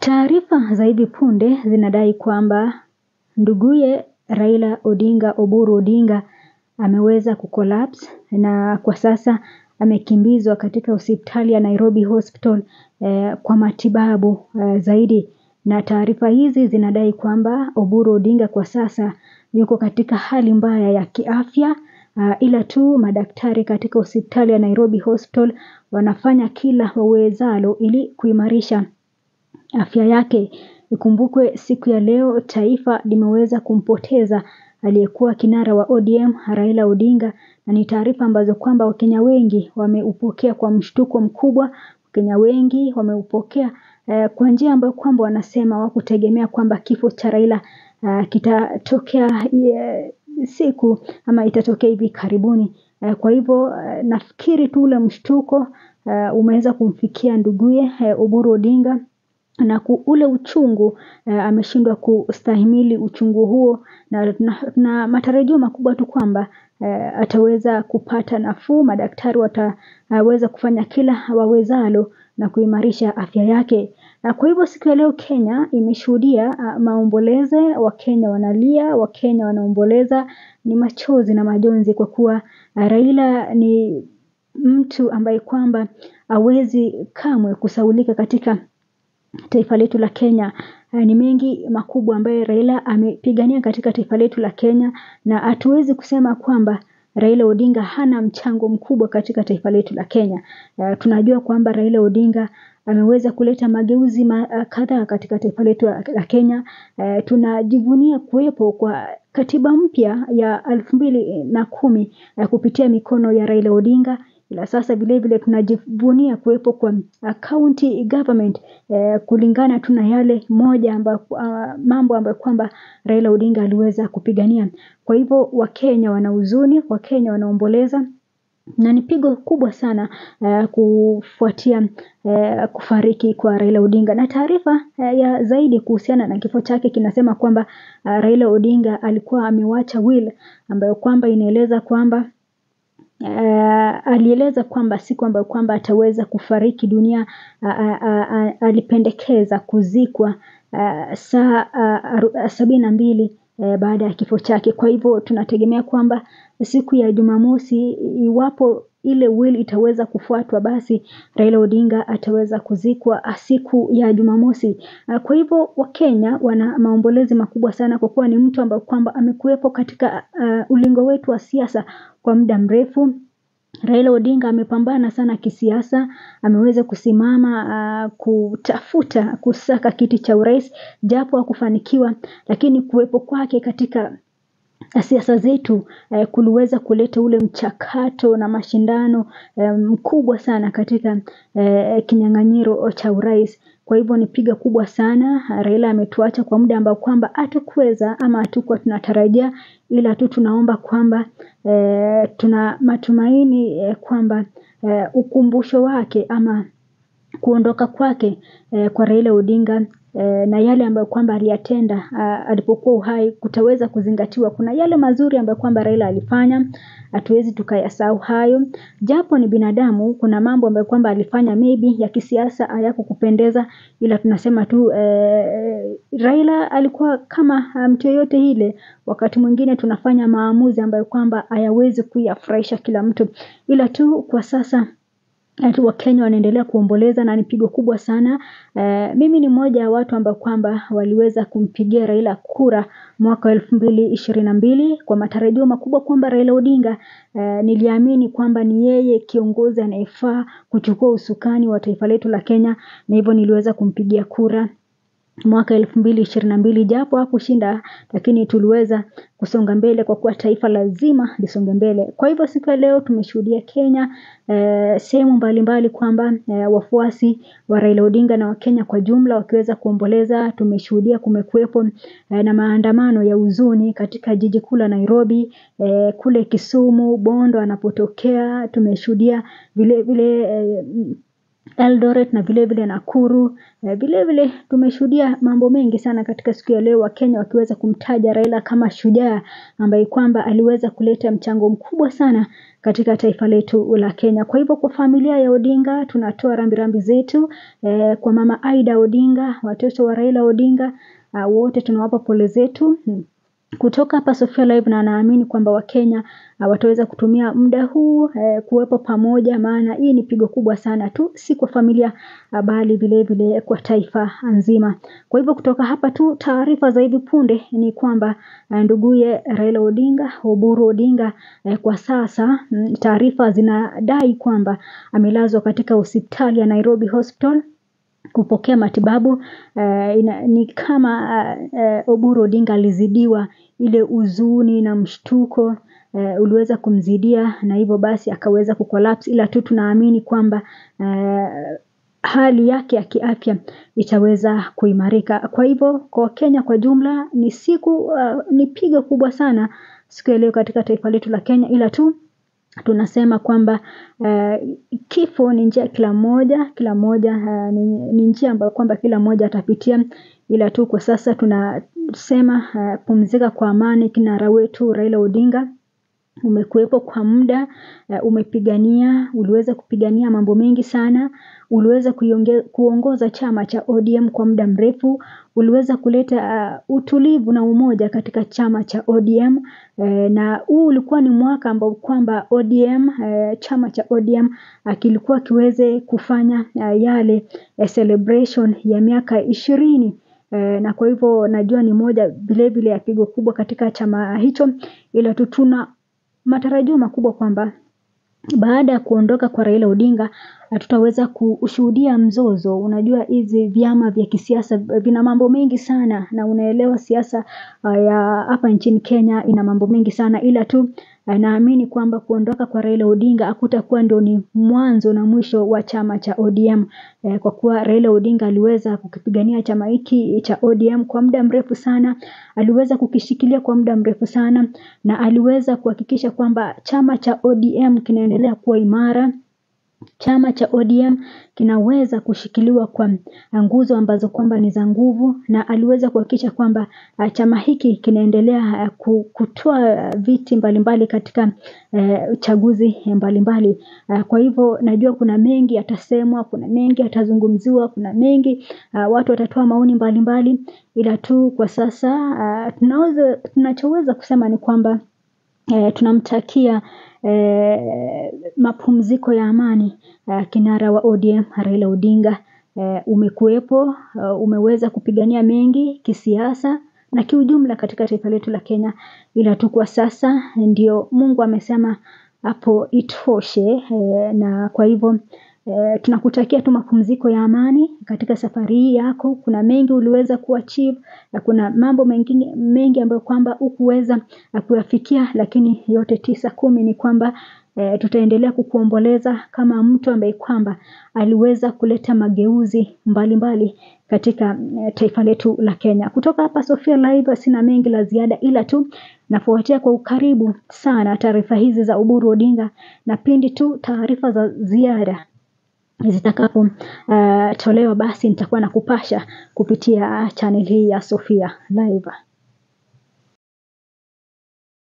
Taarifa za hivi punde zinadai kwamba nduguye Raila Oburu Odinga ameweza kucollapse na kwa sasa amekimbizwa katika hospitali ya Nairobi Hospital kwa matibabu zaidi. Na taarifa hizi zinadai kwamba Oburu Odinga kwa sasa yuko katika hali mbaya ya kiafya, ila tu madaktari katika hospitali ya Nairobi Hospital wanafanya kila wawezalo ili kuimarisha afya yake. Ikumbukwe siku ya leo taifa limeweza kumpoteza aliyekuwa kinara wa ODM Raila Odinga, na ni taarifa ambazo kwamba Wakenya wengi wameupokea kwa mshtuko mkubwa. Wakenya wengi wameupokea kwa njia ambayo kwamba wanasema hawakutegemea kwamba kifo cha Raila kitatokea siku ama itatokea hivi karibuni. Kwa hivyo nafikiri tu ule mshtuko umeweza kumfikia nduguye Oburu Odinga, na ule uchungu ameshindwa kustahimili uchungu huo, na matarajio makubwa tu kwamba ataweza kupata nafuu. Madaktari wataweza kufanya kila wawezalo na kuimarisha afya yake. Kwa hivyo siku ya leo Kenya imeshuhudia maomboleze. Wakenya wanalia, Wakenya wanaomboleza, ni machozi na majonzi kwa kuwa Raila ni mtu ambaye kwamba hawezi kamwe kusahaulika katika taifa letu la Kenya. Ni mengi makubwa ambaye Raila amepigania katika taifa letu la Kenya, na hatuwezi kusema kwamba Raila Odinga hana mchango mkubwa katika taifa letu la Kenya. Tunajua kwamba Raila Odinga ameweza kuleta mageuzi kadhaa katika taifa letu la Kenya. Tunajivunia kuwepo kwa katiba mpya ya 2010 kupitia mikono ya Raila Odinga. Ila sasa vile vile tunajivunia kuwepo kwa county government kulingana tu na yale mambo ambayo kwamba Raila Odinga aliweza kupigania. Kwa hivyo Wakenya wana huzuni, Wakenya wanaomboleza, na ni pigo kubwa sana kufuatia kufariki kwa Raila Odinga. Na taarifa ya zaidi kuhusiana na kifo chake kinasema kwamba Raila Odinga alikuwa amewacha will ambayo kwamba inaeleza kwamba alieleza kwamba siku ambayo kwamba ataweza kufariki dunia alipendekeza kuzikwa saa 72 baada ya kifo chake. Kwa hivyo tunategemea kwamba siku ya Jumamosi, iwapo ile will itaweza kufuatwa, basi Raila Odinga ataweza kuzikwa siku ya Jumamosi. Kwa hivyo Wakenya wana maombolezi makubwa sana kwa kuwa ni mtu ambaye kwamba amekuwepo katika ulingo wetu wa siasa kwa muda mrefu. Raila Odinga amepambana sana kisiasa, ameweza kusimama kutafuta kusaka kiti cha urais, japo hakufanikiwa, lakini kuwepo kwake katika siasa zetu kuliweza kuleta ule mchakato na mashindano mkubwa sana katika kinyang'anyiro cha urais. Kwa hivyo ni pigo kubwa sana. Raila ametuacha kwa muda ambao kwamba hatukuweza ama hatukuwa tunatarajia, ila tu tunaomba kwamba tuna matumaini kwamba ukumbusho wake ama kuondoka kwake kwa Raila Odinga na yale ambayo kwamba aliyatenda alipokuwa uhai kutaweza kuzingatiwa. Kuna yale mazuri ambayo kwamba Raila alifanya, hatuwezi tukayasahau hayo. Japo ni binadamu, kuna mambo ambayo kwamba alifanya maybe ya kisiasa hayakukupendeza, ila tunasema tu Raila alikuwa kama mtu yeyote ile. Wakati mwingine tunafanya maamuzi ambayo kwamba hayawezi kuyafurahisha kila mtu, ila tu kwa sasa Wakenya wanaendelea kuomboleza na ni pigo kubwa sana. Mimi ni mmoja wa watu ambao kwamba waliweza kumpigia Raila kura mwaka 2022 kwa matarajio makubwa kwamba Raila Odinga niliamini kwamba ni yeye kiongozi anayefaa kuchukua usukani wa taifa letu la Kenya, na hivyo niliweza kumpigia kura mwaka 2022, japo hakushinda, lakini tuliweza kusonga mbele kwa kuwa taifa lazima lisonge mbele. Kwa hivyo siku ya leo tumeshuhudia Kenya sehemu mbalimbali kwamba wafuasi wa Raila Odinga na Wakenya kwa jumla wakiweza kuomboleza. Tumeshuhudia kumekuwepo na maandamano ya huzuni katika jiji kuu la Nairobi, kule Kisumu, Bondo anapotokea. Tumeshuhudia vile Eldoret na vile vile Nakuru. Vile vile tumeshuhudia mambo mengi sana katika siku ya leo, Wakenya wakiweza kumtaja Raila kama shujaa ambaye kwamba aliweza kuleta mchango mkubwa sana katika taifa letu la Kenya. Kwa hivyo kwa familia ya Odinga tunatoa rambirambi zetu, kwa mama Aida Odinga, watoto wa Raila Odinga, wote tunawapa pole zetu kutoka hapa Sofia Live, na naamini kwamba Wakenya wataweza kutumia muda huu kuwepo pamoja, maana hii ni pigo kubwa sana tu, si kwa familia bali vile vile kwa taifa nzima. Kwa hivyo kutoka hapa tu, taarifa za hivi punde ni kwamba nduguye Raila Odinga, Oburu Odinga, kwa sasa taarifa zinadai kwamba amelazwa katika hospitali ya Nairobi Hospital kupokea matibabu. Ni kama Oburu Odinga alizidiwa, ile huzuni na mshtuko uliweza kumzidia, na hivyo basi akaweza kucollapse, ila tu tunaamini kwamba hali yake ya kiafya itaweza kuimarika. Kwa hivyo kwa Kenya kwa jumla ni pigo kubwa sana siku ya leo katika taifa letu la Kenya, ila tu tunasema kwamba kifo ni njia kila mmoja ni njia ambayo kwamba kila mmoja atapitia, ila tu kwa sasa tunasema pumzika kwa amani kinara wetu Raila Odinga. Umekuwepo kwa muda, uliweza kupigania mambo mengi sana, uliweza kuongoza chama cha ODM kwa muda mrefu, uliweza kuleta utulivu na umoja katika chama cha ODM, na huu ulikuwa ni mwaka ambao kwamba ODM, chama cha ODM kilikuwa kiweze kufanya yale celebration ya miaka 20, na kwa hivyo najua ni moja vile vile ya pigo kubwa katika chama hicho, ila tutuna matarajio makubwa kwamba baada ya kuondoka kwa Raila Odinga tutaweza kushuhudia mzozo. Unajua hizi vyama vya kisiasa vina mambo mengi sana, na unaelewa siasa ya hapa nchini Kenya ina mambo mengi sana, ila tu naamini kwamba kuondoka kwa Raila Odinga hakutakuwa ndio ni mwanzo na mwisho wa chama cha ODM, kwa kuwa Raila Odinga aliweza kukipigania chama hiki cha ODM kwa muda mrefu sana, aliweza kukishikilia kwa muda mrefu sana, na aliweza kuhakikisha kwamba chama cha ODM kinaendelea kuwa imara. Chama cha ODM kinaweza kushikiliwa kwa nguzo ambazo kwamba ni za nguvu, na aliweza kuhakikisha kwamba chama hiki kinaendelea kutoa viti mbalimbali katika uchaguzi mbalimbali. Kwa hivyo najua kuna mengi yatasemwa, kuna mengi yatazungumziwa, kuna mengi watu watatoa maoni mbalimbali, ila tu kwa sasa tunachoweza kusema ni kwamba tunamtakia mapumziko ya amani kinara wa ODM Raila Odinga. Umekuwepo, umeweza kupigania mengi kisiasa na kiujumla katika taifa letu la Kenya, ila tu kwa sasa ndio Mungu amesema hapo itoshe, na kwa hivyo tunakutakia tu mapumziko ya amani katika safari hii yako. Kuna mengi uliweza kuachieve, na kuna mambo mengi ambayo kwamba hukuweza kuyafikia, lakini yote 9-10 ni kwamba tutaendelea kukuomboleza kama mtu ambaye kwamba aliweza kuleta mageuzi mbalimbali katika taifa letu la Kenya. Kutoka hapa Sofia Live sina mengi la ziada, ila tu nafuatia kwa ukaribu sana taarifa hizi za Oburu Odinga, na pindi tu taarifa za ziada zitakapo tolewa basi nitakuwa nakupasha kupitia channel hii ya Sofia Live.